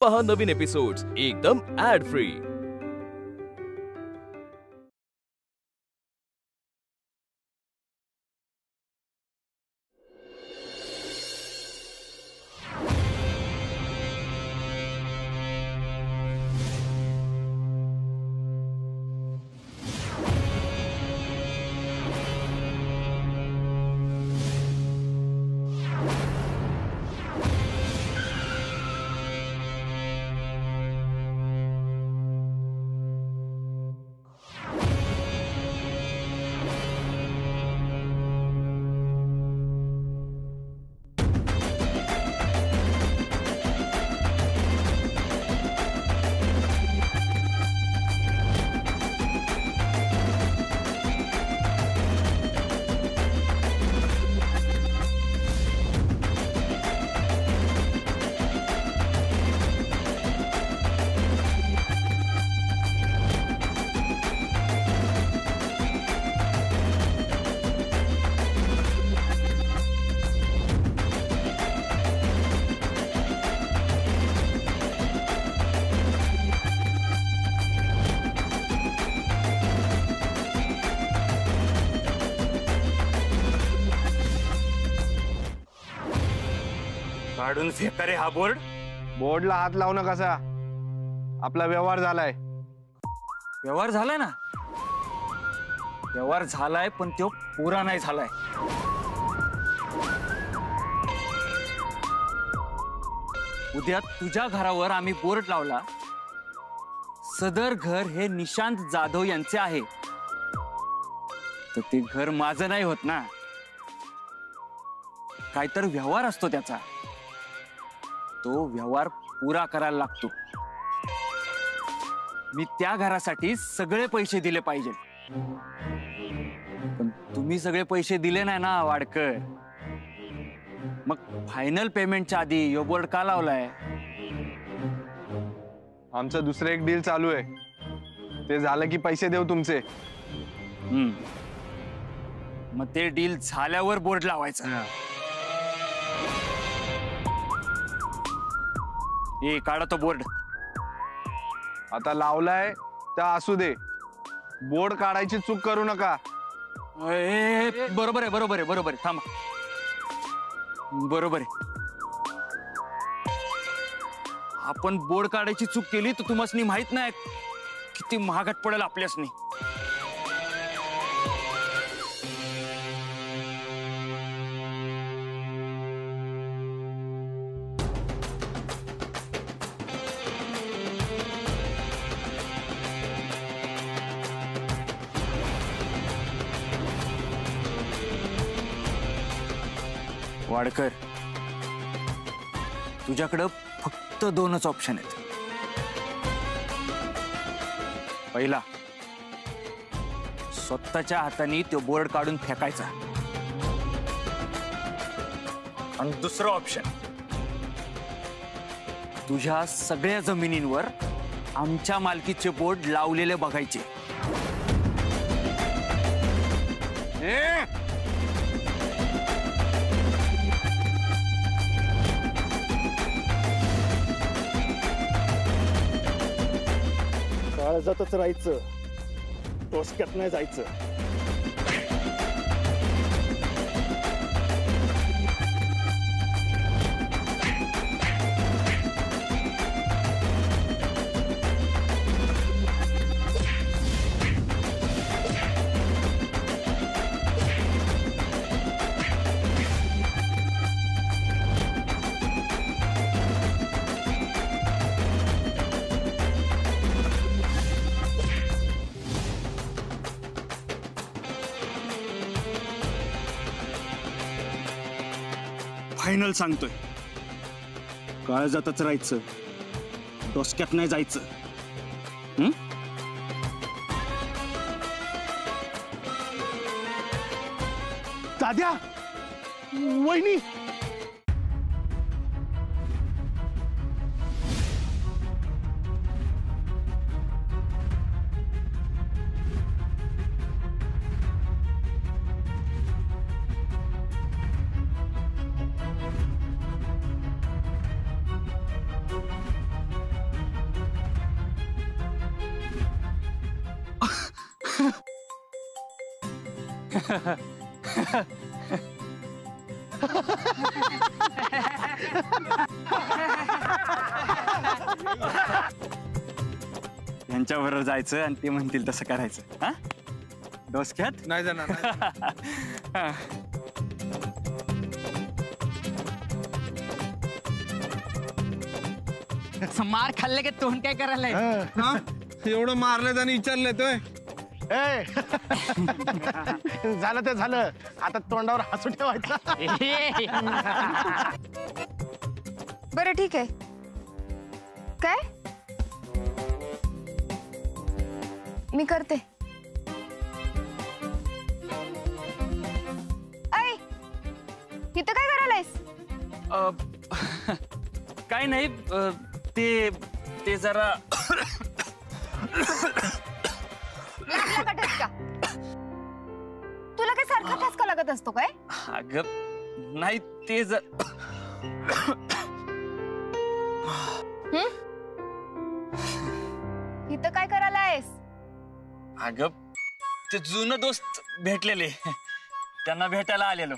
पहा नवीन एपिसोड्स एकदम add free. काढून फेका रे हा बोर्ड। बोर्डला हात लावू नका कसा, आपला व्यवहार झालाय। व्यवहार झालाय ना, व्यवहार झालाय पण तो पुरा नाही झालाय। उद्या तुझ्या घरावर आम्ही बोर्ड लावला, सदर घर हे निशांत जाधव यांचे आहे, तर ते घर माझं नाही होत ना। काहीतर व्यवहार असतो त्याचा, तो व्यवहार पुरा करायला लागतो। मी त्या घरासाठी सगळे पैसे दिले पाहिजे, पण तुम्ही सगळे पैसे दिले नाही ना वाडकर। मग फायनल पेमेंटच्या आधी यो बोर्ड का लावलाय? आमचं दुसरं एक डील चालू आहे, ते झालं की पैसे देऊ तुमचे। मग ते डील झाल्यावर बोर्ड लावायचा। ए काढा तो बोर्ड। आता लावलाय तर असू दे, बोर्ड काढायची चूक करू नका। बरोबर आहे बरोबर आहे बरोबर आहे, थांबा। बरोबर आहे, आपण बोर्ड काढायची चूक केली तर तुम्हाला माहित नाही किती महागात पडेल आपल्यासनी। वाडकर, तुझ्याकडं फक्त दोनच ऑप्शन आहेत। पहिला, स्वतःच्या हाताने तो बोर्ड काढून फेकायचा, आणि दुसरं ऑप्शन, तुझ्या सगळ्या जमिनींवर आमच्या मालकीचे बोर्ड लावलेले बघायचे। काळजातच राहायचं, डोसक्यात नाही जायचं। फायनल सांगतोय, काळजातच राहायचं, डोसक्यात नाही जायचं। दाद्या, वहिनी, यांच्याबरोबर जायचं आणि ते म्हणतील तसं करायचं. हा डोसक्यात नाही जाणार हा. मार खाल्ले की तोंड काय करायला एवढं मारलं आणि विचारलं तोय. ए झालं ते झालं, आता तोंडावर हसू ठेवायचं. बरं ठीक आहे. काय मी करते. ऐ इथं काय करायलायस? काय नाही, ते जरा लागला का ठसका? तुला काय सारखा ठसका लागत असतो काय? अगं नाही, ते इथं काय करायलायस? अगं ते जुनं दोस्त भेटलेले, त्यांना भेटायला आलेलो.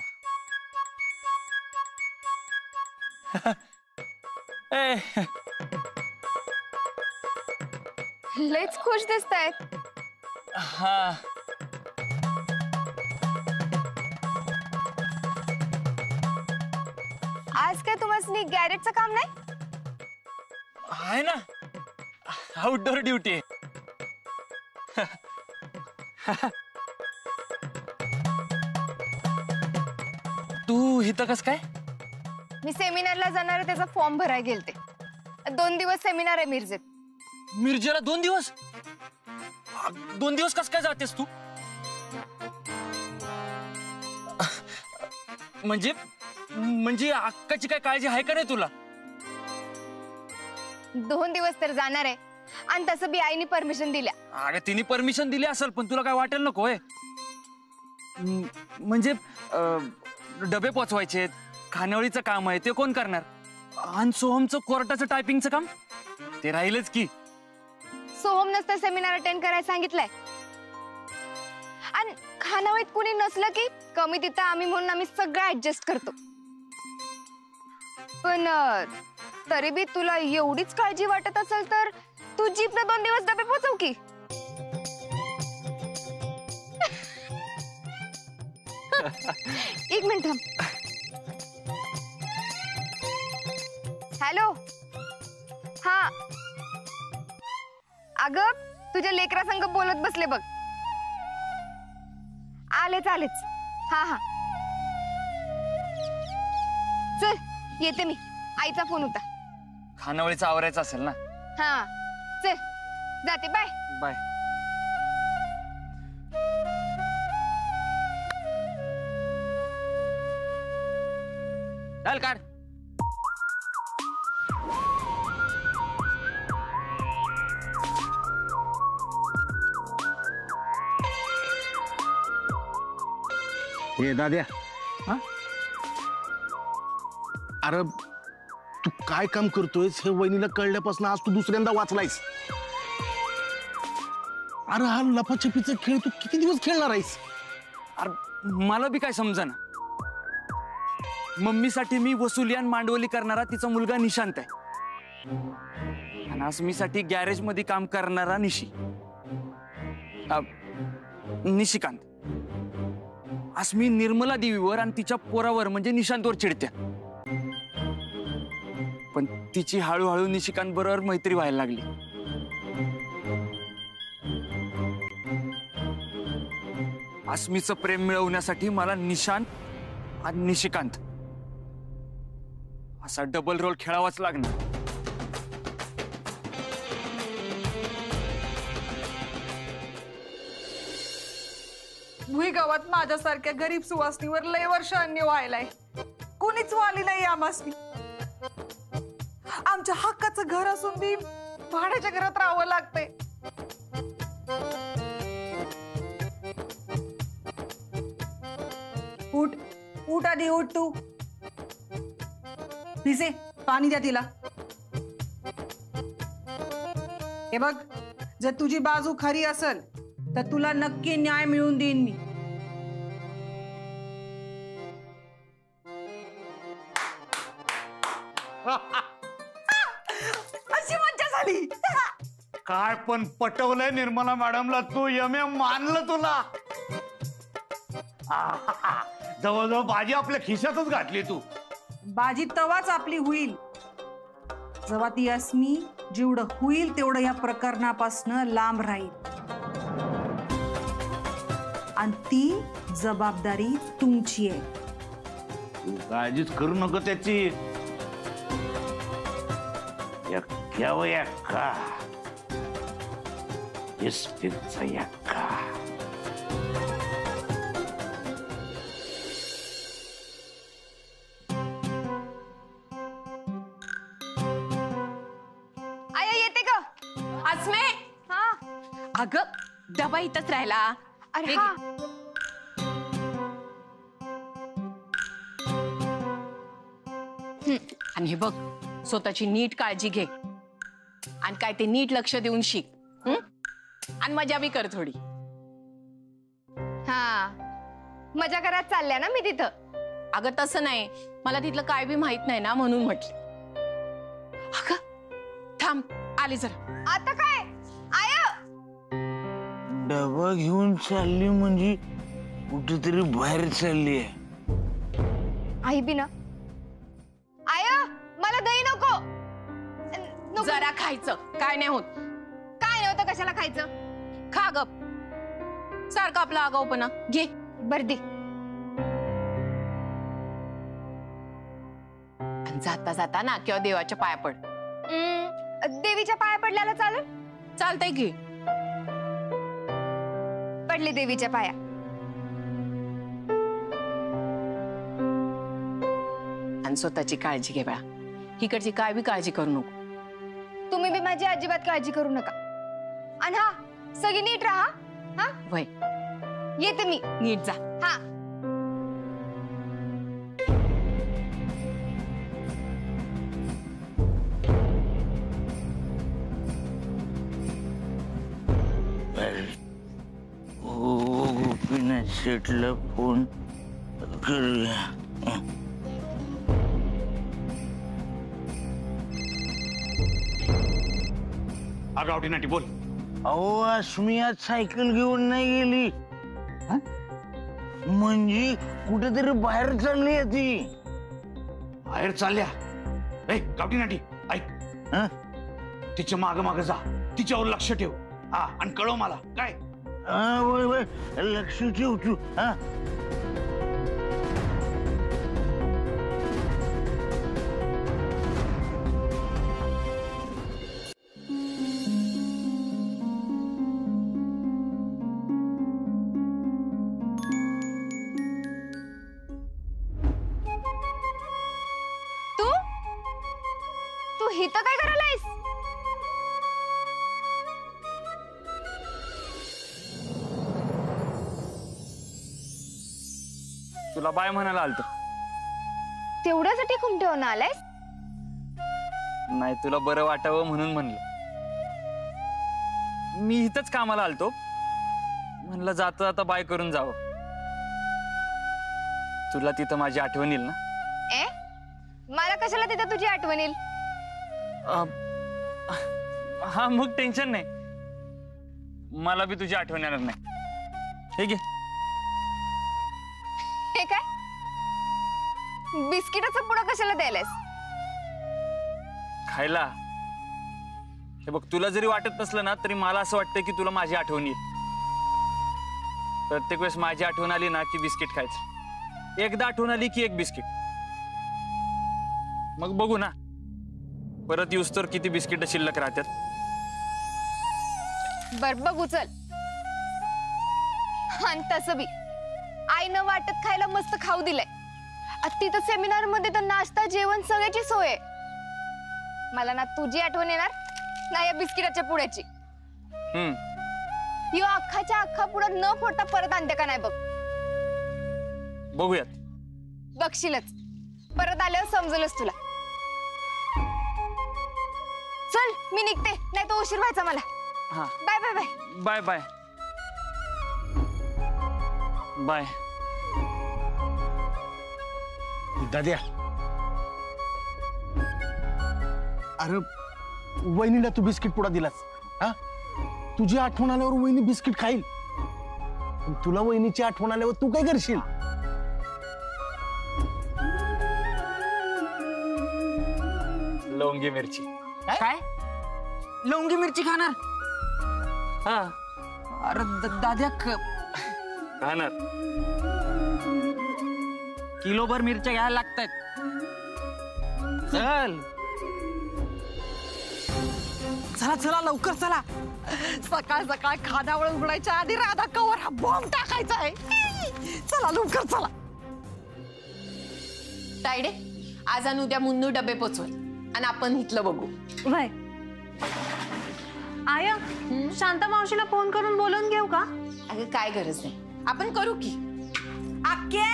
ए, लयच खुश दिसतायत. हा आज काय तुम्हाला गॅरेजचं काम नाही? आहे ना, आउटडोर ड्युटी. तू इथं कस काय? मी सेमिनारला जाणार आहे, त्याचा फॉर्म भरायला गेलते. 2 दिवस सेमिनार आहे मिरजेत. मिरजेला 2 दिवस? 2 दिवस कस काय जातेस तू? म्हणजे अक्काची काय काळजी आहे का नाही तुला? 2 दिवस तर जाणार आहे, आणि तसं बी आईने परमिशन दिल्या. अरे तिने परमिशन दिली असेल, पण तुला काय वाटेल नको होय? म्हणजे डबे पोचवायचे, खानावळीचं काम आहे ते कोण करणार? आणि सोहमचं कोर्टाचं टायपिंगचं काम ते राहीलच की. सोहम नसतं सेमिनार अटेंड करायला सांगितलंय. आणि खानावळीत कुणी नसलं की कमी तिथं आम्ही म्हणून आम्ही सगळं ऍडजस्ट करतो. पण तरी बी तुला एवढीच काळजी वाटत असेल तर तू जीपनं 2 दिवस डबे पोचव की. एक मिनिट थांब. हॅलो. हा अगं तुझ्या लेकरा संग बोलत बसले बघ. आलेच. हा हा चल येते मी. आईचा फोन होता. खानावळीचं आवरायचं असेल ना? हा चल जाते. Bye bye. चल काढ. हे दाद्या, हा? अरे तू काय काम करतोयस हे वहिनीला कळल्यापासून आज तू दुसऱ्यांदा वाचलायस. अरे हा लपाछपीचा खेळ तू किती दिवस खेळणार आहेस? अरे मला बी काय समजना. मम्मीसाठी मी वसुली आणि मांडवली करणारा तिचा मुलगा निशांत आहे, आणि अस्मीसाठी गॅरेज मध्ये काम करणारा निशिकांत. अस्मी निर्मला देवीवर आणि तिच्या पोरावर म्हणजे निशांतवर चिडत्या, पण तिची हळूहळू निशिकांत बरोबर मैत्री व्हायला लागली. अस्मीचं प्रेम मिळवण्यासाठी मला निशांत आणि निशिकांत असा डबल रोल खेळावाच लागणार. भुई गावात माझ्यासारख्या गरीब सुवासनीवर लय वर्ष अन्य व्हायलाय. कोणीच वाली नाही आमासनी. आमच्या हक्काचं घर असून बी भाड्याच्या घरात राहावं लागतंय. उठ उठ आधी उठ तू. भिसे पाणी द्या तिला. हे बघ, जर तुझी बाजू खरी असेल तर तुला नक्की न्याय मिळवून देईन मी. अशी मज्जा झाली. काय पण पटवलंय निर्मला मॅडमला तू. यमे मानलं तुला. जवळजवळ बाजी आपल्या खिशातच घातली तू. बाजी तवाच आपली होईल जेव्हा ती अस्मी जेवढं होईल तेवढं या प्रकरणापासनं लांब राहील. आणि ती जबाबदारी तुमची आहे. तू काळजीच करू नको त्याची. एक्क्याव एक्का इस्पितचा एक्का. आया येते का? अस्मे, हा. अगं डबा इथंच राहिला. अरे हा. आणि हे बघ, स्वतःची नीट काळजी घे आणि काय ते नीट लक्ष देऊन शिक. आणि मजा बी कर थोडी. हा मजा करत चालल्या ना मी तिथं. अगं तसं नाही, मला तिथलं काय बी माहित नाही ना म्हणून म्हटलं. अगं थांब, आले जरा. आता काय आया? डबा घेऊन चालली म्हणजे कुठेतरी बाहेर चालली आहे. आई बी ना. आया मला दही नको. नको. जरा खायचं, काय नाही होत. काय नव्हतं, कशाला खायचं? खा गप. सारखं आपला आगाऊपणा घे. बर दे. आणि जाता जाता ना किंवा देवाच्या पाया पड. देवीच्या पाया पडल्याला चालेल? चालतंय घे. पडले देवीच्या पाया. आणि स्वतःची काळजी घे बाळा. इकडची काय बी काळजी करू नको. तुम्ही बी माझी अजिबात काळजी करू नका. आणि हा सगळी नीट राहा. हा वय येते मी. नीट जा. हा. गोपीनाथ शेठला फोन करूया. गावठी नाटी बोल. अहो अस्मी आज सायकल घेऊन नाही गेली. म्हणजे कुठेतरी बाहेर चालली आहे ती. बाहेर चालल्या. ए गावठी नाटी ऐक. तिच्या माग माग जा. तिच्यावर लक्ष ठेव. हा आणि कळव मला काय. वय वय लक्ष ठेवतो. हा तू हिथं काय करायलायस? तुला बाय म्हणायला आलतो. तेवढ्यासाठी कुमठेवून आलायस? नाही, तुला बरं वाटावं म्हणून म्हणलं. मी इथंच कामाला आलतो. म्हणलं जाता जाता बाय करून जावं. तुला तिथं माझी आठवण येईल ना? ए मला कशाला तिथं तुझी आठवण येईल? हा मग टेन्शन नाही. मला बी तुझी आठवण येणार नाही. हे घे. हे काय? बिस्किटाचं पुडं कशाला द्यायलायस? खायला. हे बघ, तुला जरी वाटत नसलं ना तरी मला असं वाटतं की तुला माझी आठवण येईल. प्रत्येक वेळेस माझी आठवण आली ना की बिस्किट खायचं. एकदा आठवण आली की एक बिस्किट. मग बघू ना परत येऊस तर किती बिस्किट शिल्लक राहतात. बर बघू चल. आणि तसं बी आईनं वाटत खायला मस्त खाऊ दिलंय. तिथं सेमिनार मध्ये तर नाश्ता जेवण सगळ्याची सोय आहे. मला ना तुझी आठवण येणार ना या बिस्किटाच्या पुड्याची. यो अख्खाच्या अख्खा पुडा न फोडता परत आणते का नाही बघ. बघूयात. बघशीलच. परत आल्यावर समजलच तुला. चल मी निघते, नाही तो उशीर व्हायचा मला. हा bye bye bye. Bye bye. Bye. दाद्या, अरे वहिनीला तू बिस्किट पुडा दिलास हा? तुझी आठवण आल्यावर वहिनी बिस्किट खाईल. पण तुला वहिनीची आठवण आल्यावर तू काय करशील? लवंगी मिरची. काय लवंगी मिरची खाणार? हा अरे दाद्या खाणार. किलोभर मिरच्या घ्यायला लागतात. चल चला चला लवकर चला. सकाळ सकाळ खानावळ उघडायच्या आधी राधा कवर हा बॉम्ब टाकायचा आहे. चला लवकर चला. तायडे, आज आणि उद्या मुन्नू डबे पोचवल आणि आपण इथलं बघू. वय आया, शांता मावशीला फोन करून बोलवून घेऊ का? अगं काय गरज नाही, आपण करू की. आके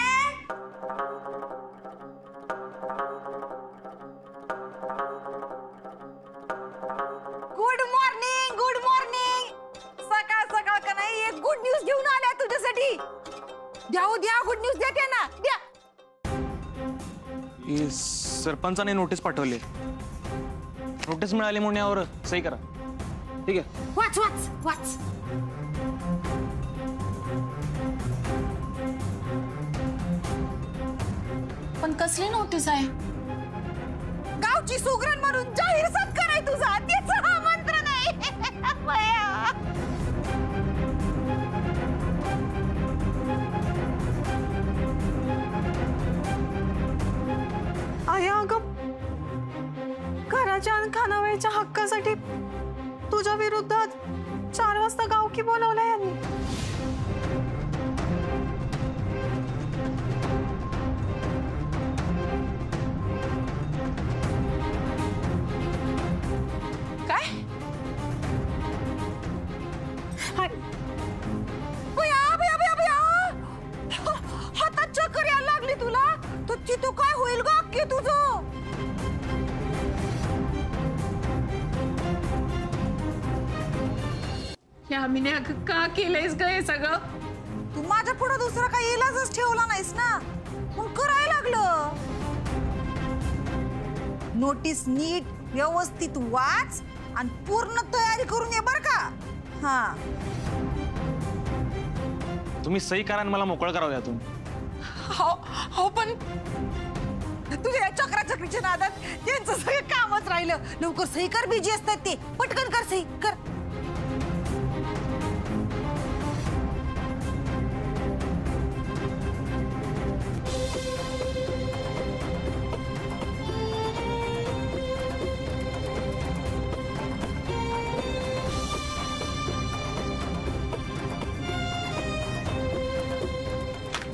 गुड मॉर्निंग, गुड मॉर्निंग. सकाळ सकाळ का नाही एक गुड न्यूज घेऊन आल्या तुझ्यासाठी. द्या गुड न्यूज देते ना, द्या. सरपंचाने नोटीस पाठवली. नोटीस मिळाली म्हणून यावर सही करा. ठीक आहे. वाच वाच वाच. पण कसली नोटीस आहे? गावची सुगरण म्हणून जाहीर सत्कार आहे तुझा, त्याचं आमंत्रण आहे. बया. आया अगं, घराच्या आणि खानावळीच्या हक्कासाठी तुझ्या विरोधात 4 वाजता गावकी बोलवलंय यांनी. काय? हातात चक्कर यायला लागली तुला? तो काय होईल ग अक्की तुझं? यामिने अगं का केलंयस ग हे सगळं? तू माझ्या पुढे दुसरा काही इलाजच ठेवला नाहीस ना, मग करायला लागलं. नोटीस नीट व्यवस्थित वाच आणि पूर्ण तयारी करून ये बर का. हा तुम्ही सही करा आणि मला मोकळं करावं यातून. हो पण तुझ्या या चक्राचक्रीच्या नादात त्यांचं सगळं कामच राहिलं. लवकर सही कर, बिजी असतात ते. पटकन कर सही कर.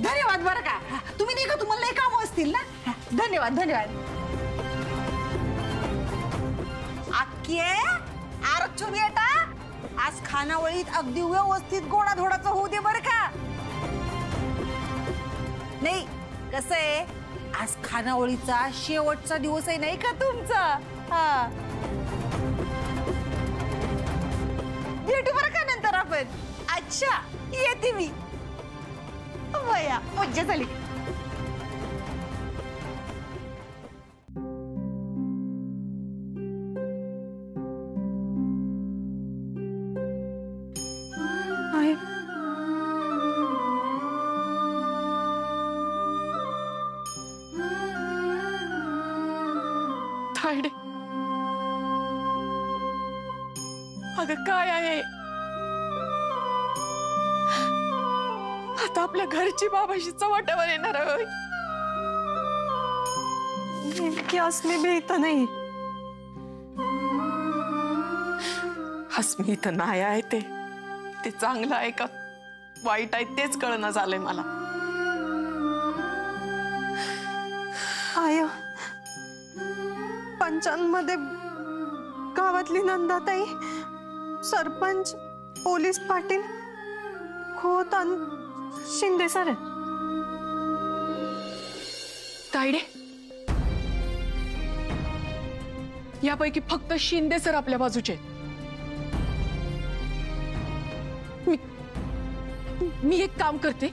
धन्यवाद बरं का. तुम्ही नाही का, तुम्हाला लई काम असतील ना. धन्यवाद धन्यवाद. आक्के आरचू बेटा, आज खानावळीत अगदी व्यवस्थित गोडाधोडाचं होऊ दे बरं का. नाही कसं आहे, आज खानावळीचा शेवटचा दिवस आहे नाही का तुमचा. हा भेटू बरं का नंतर आपण. अच्छा येते मी. बया मज्जा झाली. तायडे, अगं काय आहे? आता आपल्या घरची बाबाशी चव्हाट्यावर येणार आहे. नेमकी अस्मी बी इथं नाही. हसमी इथं नाही आहे. ते चांगलं आहे का वाईट आहे तेच कळणं झालंय मला. आय पंचांमध्ये गावातली नंदाताई, सरपंच, पोलीस पाटील, खोत आणि शिंदे सर. तायडे, यापैकी फक्त शिंदे सर आपल्या बाजूचे. मी एक काम करते,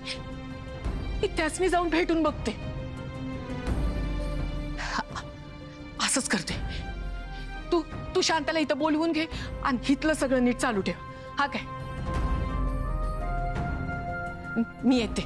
मी त्यासनी जाऊन भेटून बघते. असंच करते. तू तू शांताला इथं बोलवून घे आणि इथलं सगळं नीट चालू ठेव. हा काय? मी येते.